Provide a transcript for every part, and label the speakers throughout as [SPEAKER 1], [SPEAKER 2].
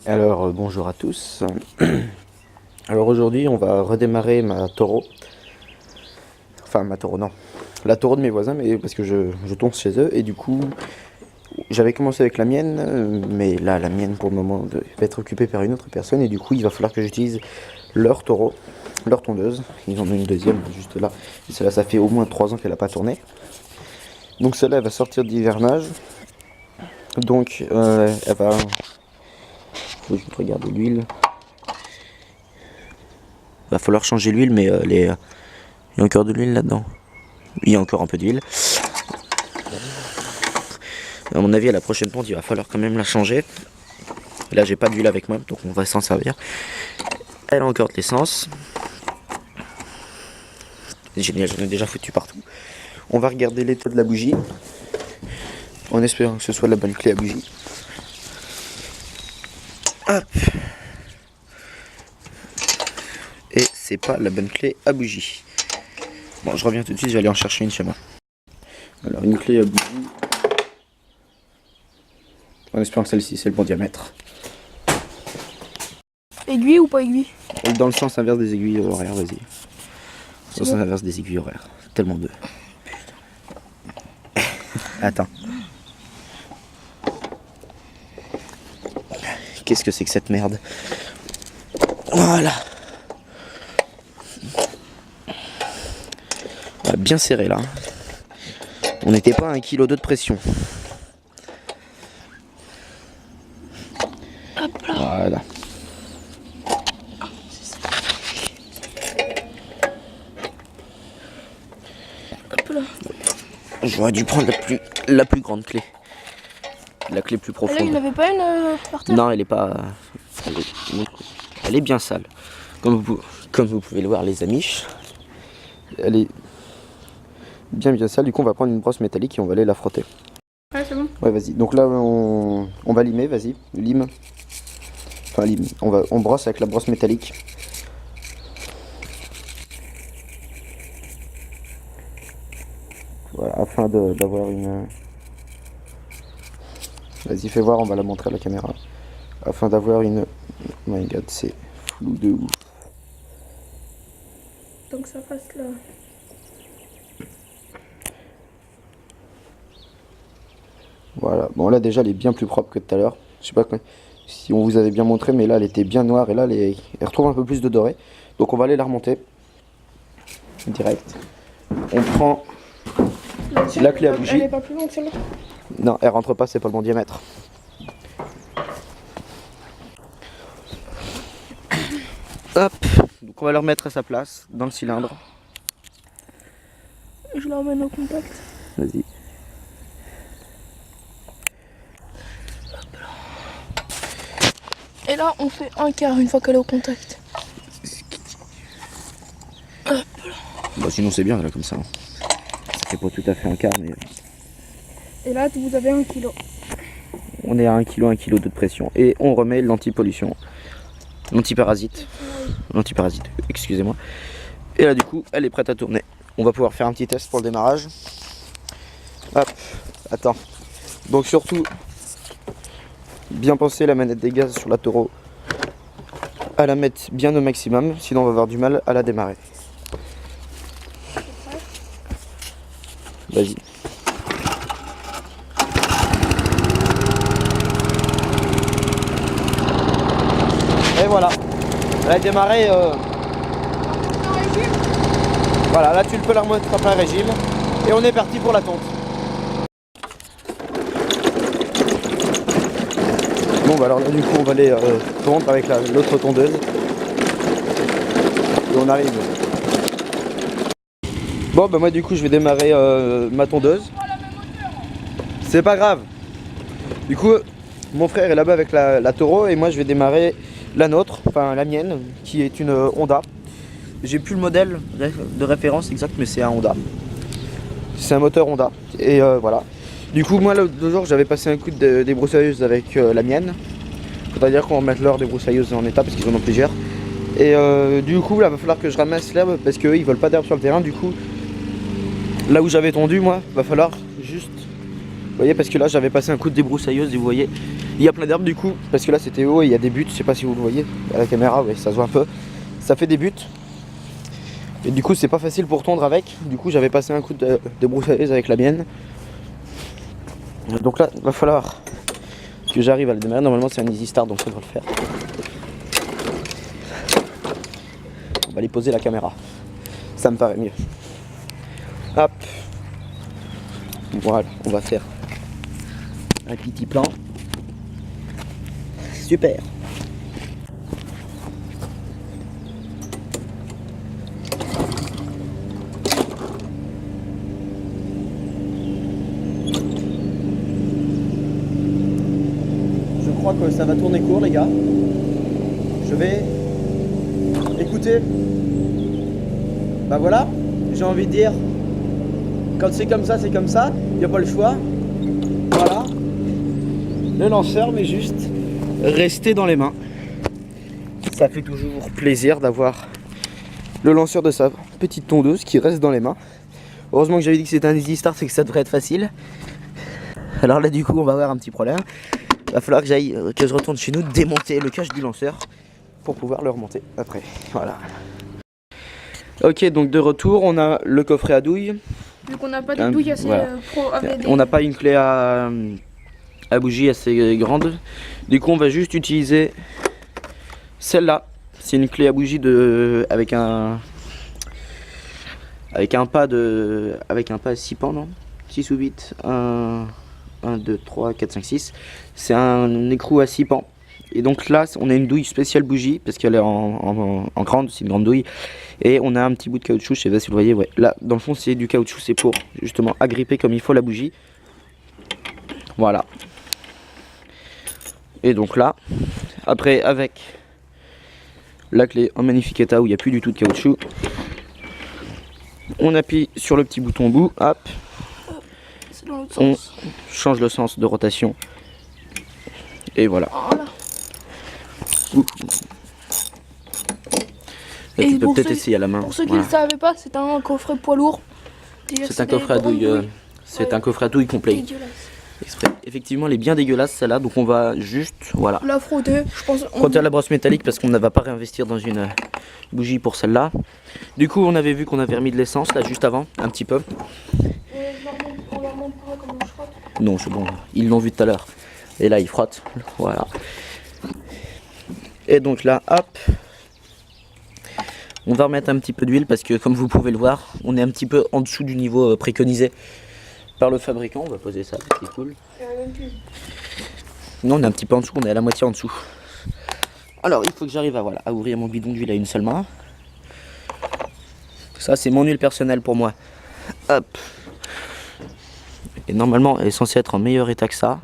[SPEAKER 1] Alors bonjour à tous. Alors aujourd'hui on va redémarrer ma taureau. Enfin ma taureau non. La taureau de mes voisins, mais parce que je tourne chez eux et du coup j'avais commencé avec la mienne, mais là la mienne pour le moment va être occupée par une autre personne et du coup il va falloir que j'utilise leur taureau, leur tondeuse. Ils en ont une deuxième juste là. Et celle-là ça fait au moins 3 ans qu'elle n'a pas tourné. Donc celle-là elle va sortir d'hivernage. Donc elle va... Faut juste regarder l'huile. Va falloir changer l'huile, mais il y a encore de l'huile là-dedans. Il y a encore un peu d'huile. À mon avis, à la prochaine ponte, il va falloir quand même la changer. Là, j'ai pas d'huile avec moi, donc on va s'en servir. Elle a encore de l'essence. Génial, j'en ai déjà foutu partout. On va regarder l'état de la bougie, en espérant que ce soit la bonne clé à bougie. Hop. Et c'est pas la bonne clé à bougie. Bon, je reviens tout de suite, je vais aller en chercher une chez moi. Alors, une clé à bougie. En espérant que celle-ci, c'est le bon diamètre.
[SPEAKER 2] Aiguille ou pas aiguille?
[SPEAKER 1] Dans le sens inverse des aiguilles horaires, vas-y. Dans le sens inverse des aiguilles horaires. Tellement deux. Attends. Qu'est-ce que c'est que cette merde? Voilà. Bien serré là. On n'était pas à 1,2 kg de pression.
[SPEAKER 2] Hop là.
[SPEAKER 1] Voilà.
[SPEAKER 2] Hop là.
[SPEAKER 1] J'aurais dû prendre la plus grande clé. La clé plus
[SPEAKER 2] Et là, il
[SPEAKER 1] profonde.
[SPEAKER 2] n'y en avait pas une par terre?
[SPEAKER 1] Non, elle est pas... Elle est bien sale. Comme vous pouvez le voir les amis. Elle est bien sale. Du coup on va prendre une brosse métallique et on va aller la frotter.
[SPEAKER 2] Ouais, c'est bon.
[SPEAKER 1] Ouais, vas-y. Donc là on va limer, vas-y. Lime. Enfin lime. On brosse avec la brosse métallique. Voilà, afin d'avoir une... Vas-y, fais voir, on va la montrer à la caméra. Afin d'avoir une... Oh my god, c'est flou de ouf.
[SPEAKER 2] Donc ça fasse là.
[SPEAKER 1] Voilà, bon là déjà elle est bien plus propre que tout à l'heure. Je sais pas si on vous avait bien montré, mais là elle était bien noire et là elle retrouve un peu plus de doré. Donc on va aller la remonter. Direct. On prend la clé à bougie.
[SPEAKER 2] Elle est pas plus longue celle-là?
[SPEAKER 1] Non, elle rentre pas, c'est pas le bon diamètre. Hop, donc on va le remettre à sa place dans le cylindre.
[SPEAKER 2] Je la remets au contact.
[SPEAKER 1] Vas-y.
[SPEAKER 2] Et là, on fait un quart une fois qu'elle est au contact.
[SPEAKER 1] Bah sinon c'est bien là comme ça. Ça fait pas tout à fait un quart, mais
[SPEAKER 2] Et là, vous avez 1 kg.
[SPEAKER 1] on est à 1 kg de pression. Et on remet l'anti-pollution. L'antiparasite, excusez-moi. Et là du coup, elle est prête à tourner. On va pouvoir faire un petit test pour le démarrage. Hop, attends. Donc surtout, bien penser la manette des gaz sur la taureau. À la mettre bien au maximum, sinon on va avoir du mal à la démarrer. Vas-y. Et voilà, elle a démarré. Voilà, là tu peux la remettre à plein régime. Et on est parti pour la tonte. Bon bah alors là du coup on va aller tondre avec l'autre tondeuse. Et on arrive. Bon bah moi du coup je vais démarrer ma tondeuse. C'est pas grave. Du coup mon frère est là-bas avec la taureau et moi je vais démarrer la nôtre, enfin la mienne, qui est une Honda. J'ai plus le modèle de référence exact, mais c'est un Honda. C'est un moteur Honda. Et voilà. Du coup, moi, l'autre jour, j'avais passé un coup de débroussailleuse avec la mienne. Faudra dire qu'on va mettre leur débroussailleuse en état parce qu'ils en ont plusieurs. Et du coup, là, va falloir que je ramasse l'herbe parce qu'eux, ils veulent pas d'herbe sur le terrain. Du coup, là où j'avais tondu, moi, va falloir juste... Vous voyez, parce que là, j'avais passé un coup de débroussailleuse et vous voyez, Il y a plein d'herbes du coup, parce que là c'était haut et il y a des buttes, je sais pas si vous le voyez à la caméra, ouais, ça se voit un peu. Ça fait des buttes. Et du coup c'est pas facile pour tondre avec. Du coup j'avais passé un coup de broussailleuse avec la mienne. Donc là il va falloir que j'arrive à le démarrer. Normalement c'est un easy start donc ça devrait le faire. On va aller poser la caméra. Ça me paraît mieux. Hop. Voilà, on va faire un petit plan. Super. Je crois que ça va tourner court les gars. Je vais écouter. Bah voilà, j'ai envie de dire, quand c'est comme ça, il n'y a pas le choix. Voilà. Le lanceur, mais juste rester dans les mains. Ça fait toujours plaisir d'avoir le lanceur de sa petite tondeuse qui reste dans les mains. Heureusement que j'avais dit que c'était un easy start, c'est que ça devrait être facile. Alors là du coup on va avoir un petit problème. Il va falloir que je retourne chez nous démonter le cache du lanceur pour pouvoir le remonter après. Voilà. Ok, donc de retour, on a le coffret à douille.
[SPEAKER 2] Vu qu'on n'a pas de douille assez
[SPEAKER 1] voilà.
[SPEAKER 2] pro avec des...
[SPEAKER 1] On n'a pas une clé à bougie assez grande. Du coup on va juste utiliser celle-là. C'est une clé à bougie avec un pas 6 pans, non 6 ou 8, 1, 2, 3, 4, 5, 6. C'est un écrou à 6 pans. Et donc là on a une douille spéciale bougie parce qu'elle est en grande, c'est une grande douille. Et on a un petit bout de caoutchouc, je sais pas si vous le voyez, ouais. Là dans le fond c'est du caoutchouc, c'est pour justement agripper comme il faut la bougie. Voilà. Et donc là, après avec la clé en magnifique état où il n'y a plus du tout de caoutchouc, on appuie sur le petit bouton bout, hop,
[SPEAKER 2] dans l'autre
[SPEAKER 1] on
[SPEAKER 2] sens.
[SPEAKER 1] change le sens de rotation et voilà.
[SPEAKER 2] Voilà.
[SPEAKER 1] Là,
[SPEAKER 2] Et
[SPEAKER 1] tu peux
[SPEAKER 2] pour
[SPEAKER 1] peut-être
[SPEAKER 2] ceux-
[SPEAKER 1] essayer à la main.
[SPEAKER 2] Pour ceux qui
[SPEAKER 1] Voilà.
[SPEAKER 2] ne savaient pas, c'est un coffret poids lourd.
[SPEAKER 1] C'est un coffret à douille, c'est un coffret à douille complet.
[SPEAKER 2] Dégueulasse.
[SPEAKER 1] Exprès. Effectivement, elle est bien dégueulasse celle-là, donc on va juste, voilà,
[SPEAKER 2] La frotter, je pense.
[SPEAKER 1] frotter à la brosse métallique parce qu'on ne va pas réinvestir dans une bougie pour celle-là. Du coup, on avait vu qu'on avait remis de l'essence là juste avant, un petit peu.
[SPEAKER 2] On leur montre pas comment je frotte.
[SPEAKER 1] Non, c'est bon, ils l'ont vu tout à l'heure. Et là, ils frottent, voilà. Et donc là, hop, on va remettre un petit peu d'huile parce que comme vous pouvez le voir, on est un petit peu en dessous du niveau préconisé par le fabricant. On va poser ça, c'est cool. Non, on est un petit peu en dessous, on est à la moitié en dessous. Alors, il faut que j'arrive à ouvrir mon bidon d'huile à une seule main. Ça, c'est mon huile personnelle pour moi. Hop. Et normalement, elle est censée être en meilleur état que ça.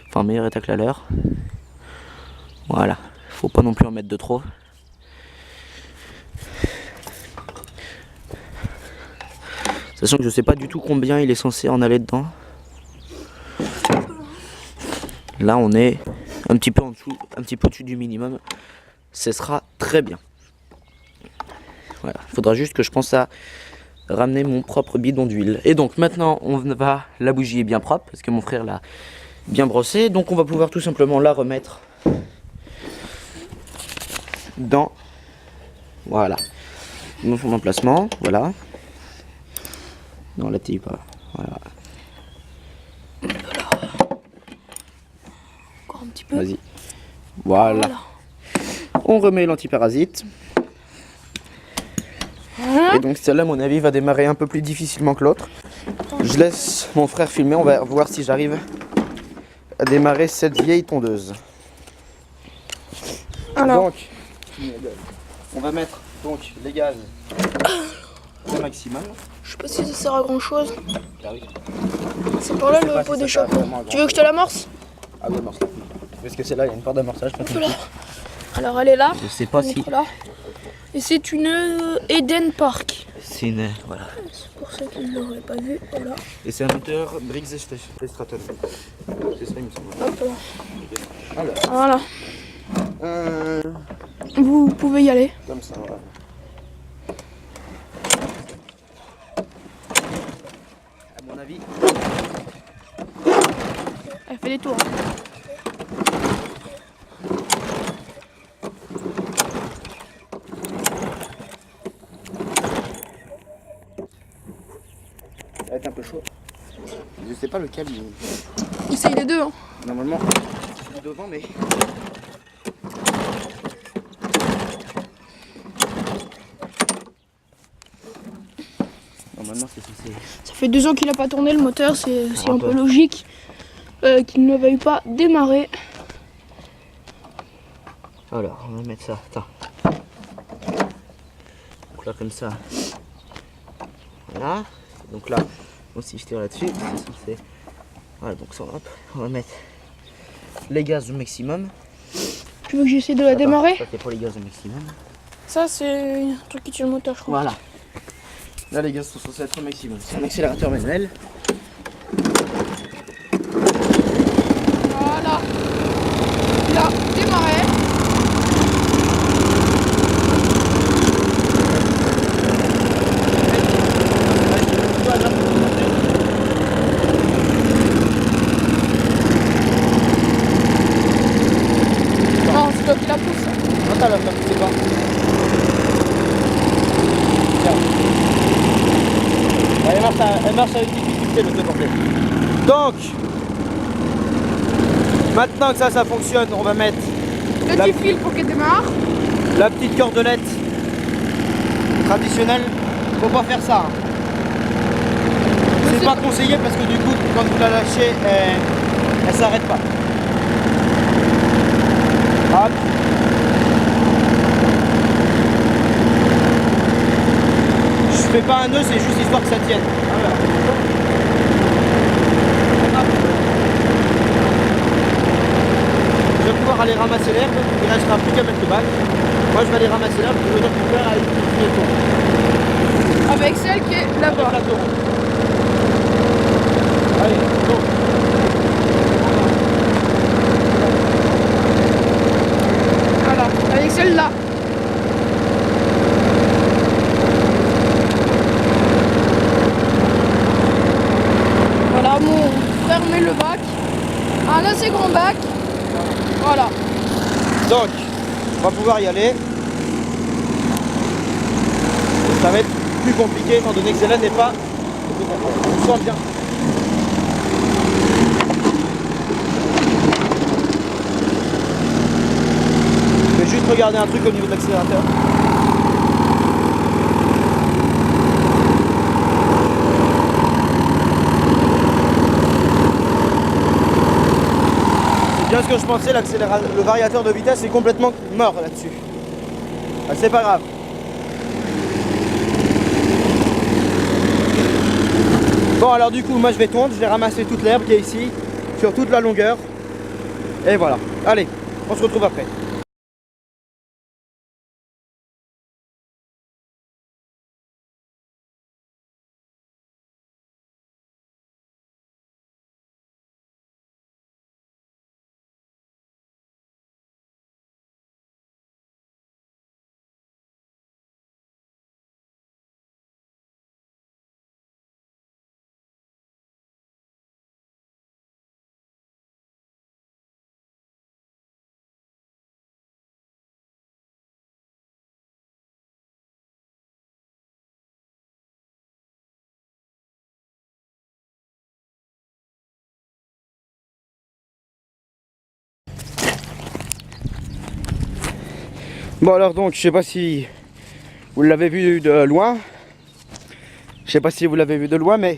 [SPEAKER 1] Enfin, en meilleur état que la leur. Voilà. Faut pas non plus en mettre de trop. Sachant que je sais pas du tout combien il est censé en aller dedans. Là on est un petit peu en dessous, un petit peu au-dessus du minimum. Ce sera très bien. Voilà, il faudra juste que je pense à ramener mon propre bidon d'huile. Et donc maintenant on va, la bougie est bien propre parce que mon frère l'a bien brossée. Donc on va pouvoir tout simplement la remettre dans, voilà, dans son emplacement, voilà. Non, la tille pas. Voilà.
[SPEAKER 2] Encore un petit peu.
[SPEAKER 1] Vas-y. Voilà. On remet l'antiparasite.
[SPEAKER 2] Voilà.
[SPEAKER 1] Et donc celle-là, à mon avis, va démarrer un peu plus difficilement que l'autre. Je laisse mon frère filmer. On va voir si j'arrive à démarrer cette vieille tondeuse.
[SPEAKER 2] Alors.
[SPEAKER 1] Donc, on va mettre donc les gaz au maximum.
[SPEAKER 2] Je sais pas si ça sert à grand chose.
[SPEAKER 1] Ah oui.
[SPEAKER 2] C'est par là
[SPEAKER 1] Je sais pas
[SPEAKER 2] le
[SPEAKER 1] si
[SPEAKER 2] pot
[SPEAKER 1] ça sert
[SPEAKER 2] d'échappement.
[SPEAKER 1] vraiment à grand
[SPEAKER 2] Tu veux que je te l'amorce?
[SPEAKER 1] Ah oui, amorce-la. Parce que celle-là, il y a une part d'amorçage. Pas tout de
[SPEAKER 2] Voilà.
[SPEAKER 1] suite.
[SPEAKER 2] Alors elle est là.
[SPEAKER 1] Je sais pas si
[SPEAKER 2] Montre-la. Et c'est une Eden Park.
[SPEAKER 1] c'est une... Voilà.
[SPEAKER 2] C'est pour ceux qui ne l'auraient pas vu. Voilà.
[SPEAKER 1] Et c'est un moteur Briggs & Stratton. C'est ça, il me semble.
[SPEAKER 2] Hop là.
[SPEAKER 1] Alors,
[SPEAKER 2] Voilà. Vous pouvez y aller.
[SPEAKER 1] comme ça, voilà. À mon avis,
[SPEAKER 2] Elle fait des tours.
[SPEAKER 1] va être un peu chaud. Je sais pas lequel.
[SPEAKER 2] Essaye les deux. Hein.
[SPEAKER 1] Normalement, c'est devant, mais. Normalement, c'est censé.
[SPEAKER 2] Ça fait 2 ans qu'il a pas tourné le moteur, c'est un peu
[SPEAKER 1] peu.
[SPEAKER 2] logique qu'il ne veuille pas démarrer.
[SPEAKER 1] Alors, on va mettre ça. Attends. Donc là, comme ça. Voilà. Donc là, aussi, je tire là-dessus. C'est censé. Voilà, donc ça, hop, on va mettre les gaz au maximum.
[SPEAKER 2] Tu veux que j'essaie de la démarrer?
[SPEAKER 1] Ça, c'est pour les gaz au maximum.
[SPEAKER 2] Ça, c'est un truc qui tue le moteur, je crois.
[SPEAKER 1] Voilà. Là, les gaz sont censés être au maximum. C'est un accélérateur manuel.
[SPEAKER 2] Voilà. Il a démarré. Non, c'est toi qui la pousse.
[SPEAKER 1] Attends, là, c'est pas. Elle marche avec difficulté, le porté. Donc, maintenant que ça fonctionne, on va mettre
[SPEAKER 2] Le petit fil pour qu'elle démarre.
[SPEAKER 1] la petite cordelette traditionnelle. Faut pas faire ça. Hein. C'est pas conseillé parce que du coup, quand vous la lâchez, elle s'arrête pas. Hop. Je fais pas un nœud, c'est juste histoire que ça tienne. Voilà. Je vais pouvoir aller ramasser l'herbe, il ne restera plus qu'à mettre le bac. Moi je vais aller ramasser l'herbe, je vais donc faire aller le tour.
[SPEAKER 2] Avec celle qui est là-bas.
[SPEAKER 1] Allez, go.
[SPEAKER 2] Voilà, avec celle-là. Voilà, mon frère met le bac. Un assez grand bac. Voilà.
[SPEAKER 1] Donc, on va pouvoir y aller. Ça va être plus compliqué étant donné que celle-là n'est pas. On sent bien. Je vais juste regarder un truc au niveau de l'accélérateur. C'est bien ce que je pensais, le variateur de vitesse est complètement mort là-dessus. Ah, c'est pas grave. Bon alors du coup moi je vais tondre, je vais ramasser toute l'herbe qui est ici, sur toute la longueur. Et voilà. Allez, on se retrouve après. Bon alors donc, je sais pas si vous l'avez vu de loin. Je sais pas si vous l'avez vu de loin, mais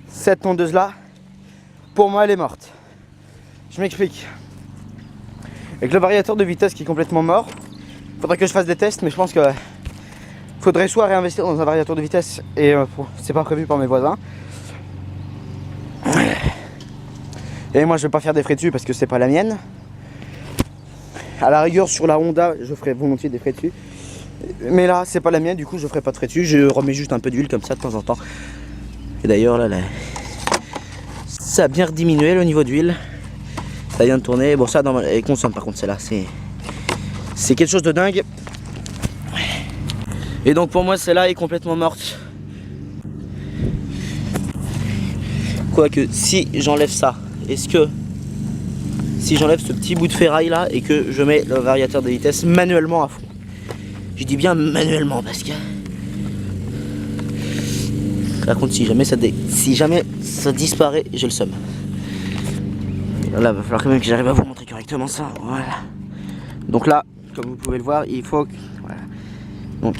[SPEAKER 1] cette tondeuse là, pour moi elle est morte. Je m'explique. Avec le variateur de vitesse qui est complètement mort, faudrait que je fasse des tests, mais je pense que faudrait soit réinvestir dans un variateur de vitesse et c'est pas prévu par mes voisins. Et moi je vais pas faire des frais dessus parce que c'est pas la mienne. À la rigueur sur la Honda je ferai volontiers des frais dessus. Mais là c'est pas la mienne, du coup je ferai pas de frais dessus. Je remets juste un peu d'huile comme ça de temps en temps. Et d'ailleurs là, ça a bien rediminué le niveau d'huile. Ça vient de tourner. Bon ça elle consomme par contre celle-là. C'est quelque chose de dingue. Et donc pour moi celle-là est complètement morte. Quoique si j'enlève ça, est-ce que si j'enlève ce petit bout de ferraille là et que je mets le variateur de vitesse manuellement à fond, je dis bien manuellement parce que Par contre, si jamais ça disparaît, j'ai le seum. Là, il va falloir quand même que j'arrive à vous montrer correctement ça. Voilà. Donc là, comme vous pouvez le voir, il faut que... Voilà. Donc...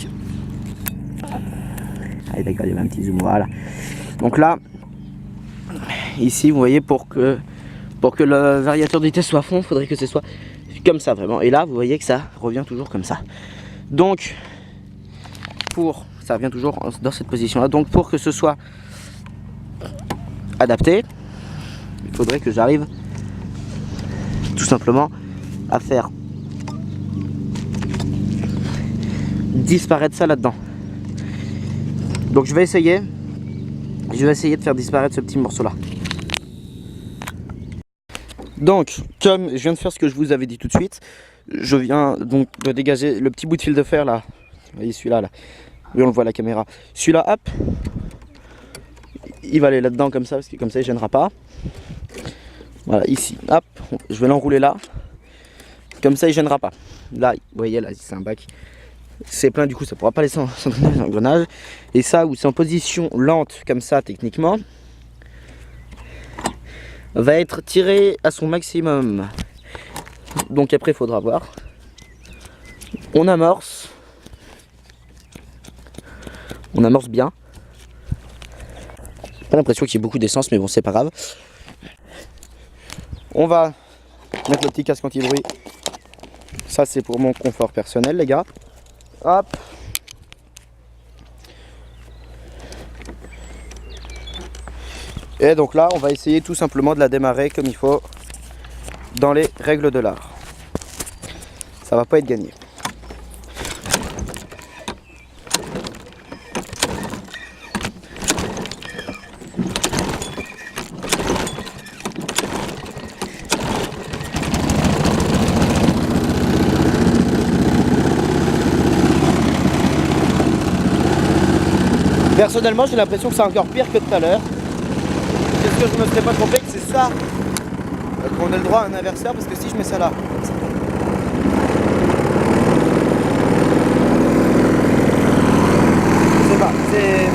[SPEAKER 1] Ah d'accord, il y avait un petit zoom, voilà. Donc là, ici, vous voyez, pour que le variateur de vitesse soit à fond, il faudrait que ce soit comme ça, vraiment. Et là, vous voyez que ça revient toujours comme ça. Donc, ça revient toujours dans cette position-là. Donc, pour que ce soit adapté, il faudrait que j'arrive tout simplement à faire disparaître ça là-dedans. Donc je vais essayer de faire disparaître ce petit morceau là. Donc comme je viens de faire ce que je vous avais dit tout de suite, je viens donc de dégager le petit bout de fil de fer là. Vous voyez celui-là là. Oui, on le voit à la caméra. Celui-là, hop, il va aller là-dedans comme ça, parce que comme ça il gênera pas. Voilà, ici, hop, je vais l'enrouler là. Comme ça il gênera pas. Là, vous voyez là, c'est un bac. C'est plein, du coup ça pourra pas laisser s'entraîner dans l'engrenage. Et ça, où c'est en position lente comme ça techniquement, va être tiré à son maximum. Donc après il faudra voir. On amorce bien. J'ai pas l'impression qu'il y ait beaucoup d'essence, mais bon, c'est pas grave. On va mettre le petit casque anti-bruit. Ça c'est pour mon confort personnel, les gars. Hop. Et donc là, on va essayer tout simplement de la démarrer comme il faut dans les règles de l'art. Ça va pas être gagné. Personnellement, j'ai l'impression que c'est encore pire que tout à l'heure. Est-ce que je me serais pas trompé que c'est ça qu'on a le droit à un inverseur, parce que si je mets ça là, je sais pas, c'est...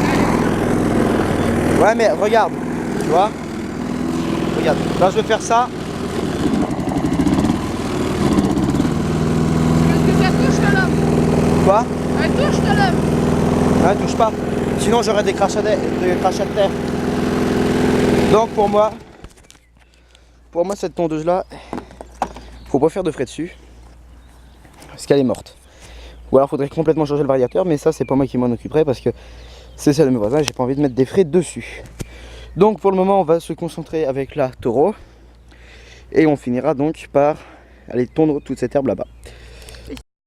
[SPEAKER 1] Ouais mais regarde, tu vois. Regarde, là je vais faire ça.
[SPEAKER 2] Est-ce que ça touche la lame?
[SPEAKER 1] Quoi?
[SPEAKER 2] Elle touche la lame?
[SPEAKER 1] Ouais, touche pas. Sinon j'aurais des crachats de terre. Donc pour moi cette tondeuse là, faut pas faire de frais dessus, parce qu'elle est morte. Ou alors faudrait complètement changer le variateur, mais ça c'est pas moi qui m'en occuperai parce que c'est celle de mes voisins, j'ai pas envie de mettre des frais dessus. Donc pour le moment on va se concentrer avec la Toro et on finira donc par aller tondre toute cette herbe là-bas.